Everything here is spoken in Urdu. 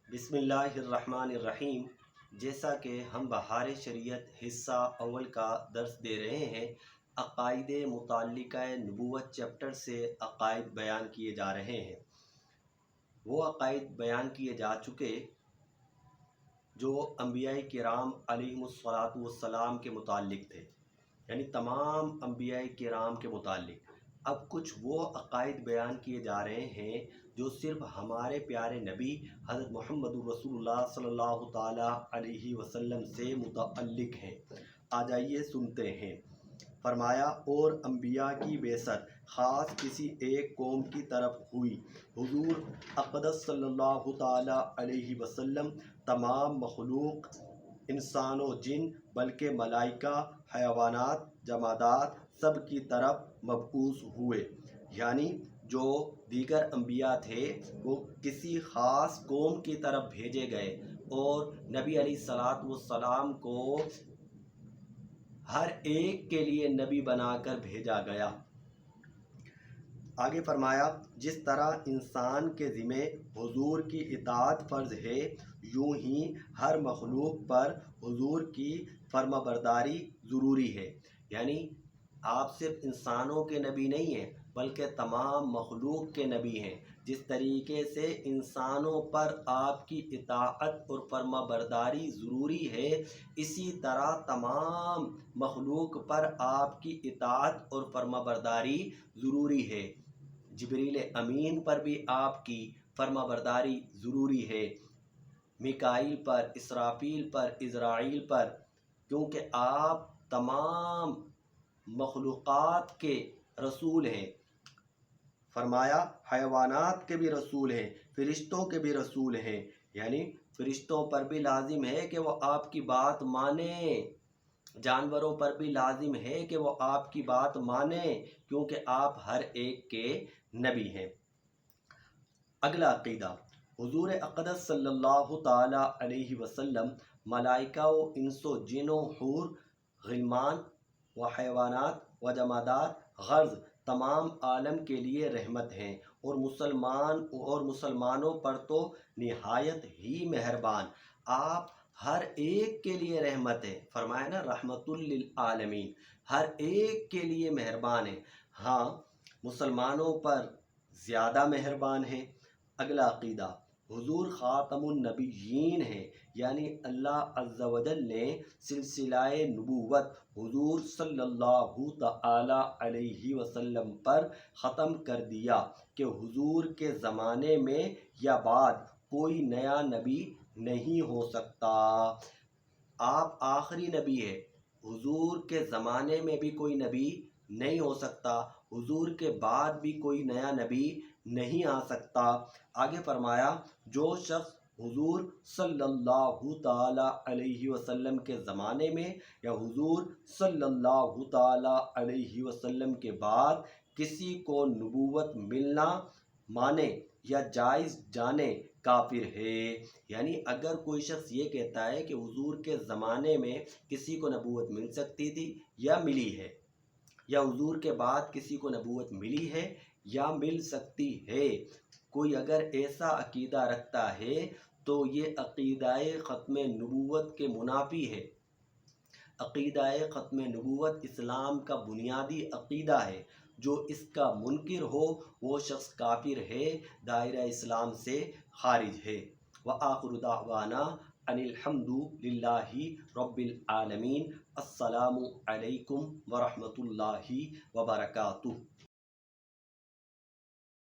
بسم اللہ الرحمن الرحیم۔ جیسا کہ ہم بہار شریعت حصہ اول کا درس دے رہے ہیں، عقائد متعلقہ نبوت چیپٹر سے عقائد بیان کیے جا رہے ہیں۔ وہ عقائد بیان کیے جا چکے جو انبیاء کرام علیہم الصلاۃ والسلام کے متعلق تھے، یعنی تمام انبیاء کرام کے متعلق۔ اب کچھ وہ عقائد بیان کیے جا رہے ہیں جو صرف ہمارے پیارے نبی حضرت محمد رسول اللہ صلی اللہ تعالیٰ علیہ وسلم سے متعلق ہیں۔ آ جائیے سنتے ہیں۔ فرمایا، اور انبیاء کی بعثت خاص کسی ایک قوم کی طرف ہوئی۔ حضور اقدس صلی اللہ تعالیٰ علیہ وسلم تمام مخلوق، انسان و جن، بلکہ ملائکہ، حیوانات، جمادات سب کی طرف مبعوث ہوئے۔ یعنی جو دیگر انبیاء تھے وہ کسی خاص قوم کی طرف بھیجے گئے، اور نبی علیہ الصلاۃ والسلام کو ہر ایک کے لیے نبی بنا کر بھیجا گیا۔ آگے فرمایا، جس طرح انسان کے ذمہ حضور کی اطاعت فرض ہے، یوں ہی ہر مخلوق پر حضور کی فرما برداری ضروری ہے۔ یعنی آپ صرف انسانوں کے نبی نہیں ہیں بلکہ تمام مخلوق کے نبی ہیں۔ جس طریقے سے انسانوں پر آپ کی اطاعت اور فرما برداری ضروری ہے، اسی طرح تمام مخلوق پر آپ کی اطاعت اور فرما برداری ضروری ہے۔ جبریل امین پر بھی آپ کی فرما برداری ضروری ہے، میکائیل پر، اسرافیل پر، عزرائیل پر، کیونکہ آپ تمام مخلوقات کے رسول ہیں۔ فرمایا، حیوانات کے بھی رسول ہیں، فرشتوں کے بھی رسول ہیں۔ یعنی فرشتوں پر بھی لازم ہے کہ وہ آپ کی بات مانیں، جانوروں پر بھی لازم ہے کہ وہ آپ کی بات مانیں، کیونکہ آپ ہر ایک کے نبی ہیں۔ اگلا عقیدہ، حضور اقدس صلی اللہ تعالیٰ علیہ وسلم ملائکہ و انس و جن و حور، غلمان و حیوانات و جمادات غرض تمام عالم کے لیے رحمت ہیں، اور مسلمانوں پر تو نہایت ہی مہربان۔ آپ ہر ایک کے لیے رحمت ہے، فرمایا نا، رحمت للعالمین، ہر ایک کے لیے مہربان ہے۔ ہاں، مسلمانوں پر زیادہ مہربان ہیں۔ اگلا عقیدہ، حضور خاتم النبیین ہیں، یعنی اللہ عز و جل نے سلسلہ نبوت حضور صلی اللہ تعالی علیہ وسلم پر ختم کر دیا کہ حضور کے زمانے میں یا بعد کوئی نیا نبی نہیں ہو سکتا۔ آپ آخری نبی ہے، حضور کے زمانے میں بھی کوئی نبی نہیں ہو سکتا، حضور کے بعد بھی کوئی نیا نبی نہیں آ سکتا۔ آگے فرمایا، جو شخص حضور صلی اللہ تعالی علیہ وسلم کے زمانے میں یا حضور صلی اللہ تعالی علیہ وسلم کے بعد کسی کو نبوت ملنا مانے یا جائز جانے، کافر ہے۔ یعنی اگر کوئی شخص یہ کہتا ہے کہ حضور کے زمانے میں کسی کو نبوت مل سکتی تھی یا ملی ہے، یا حضور کے بعد کسی کو نبوت ملی ہے یا مل سکتی ہے، کوئی اگر ایسا عقیدہ رکھتا ہے تو یہ عقیدہ ختم نبوت کے منافی ہے۔ عقیدہ ختم نبوت اسلام کا بنیادی عقیدہ ہے۔ جو اس کا منکر ہو وہ شخص کافر ہے، دائرہ اسلام سے خارج ہے۔ وآخر دعوانا ان الحمد للہ رب العالمین۔ السلام علیکم ورحمۃ اللہ وبرکاتہ۔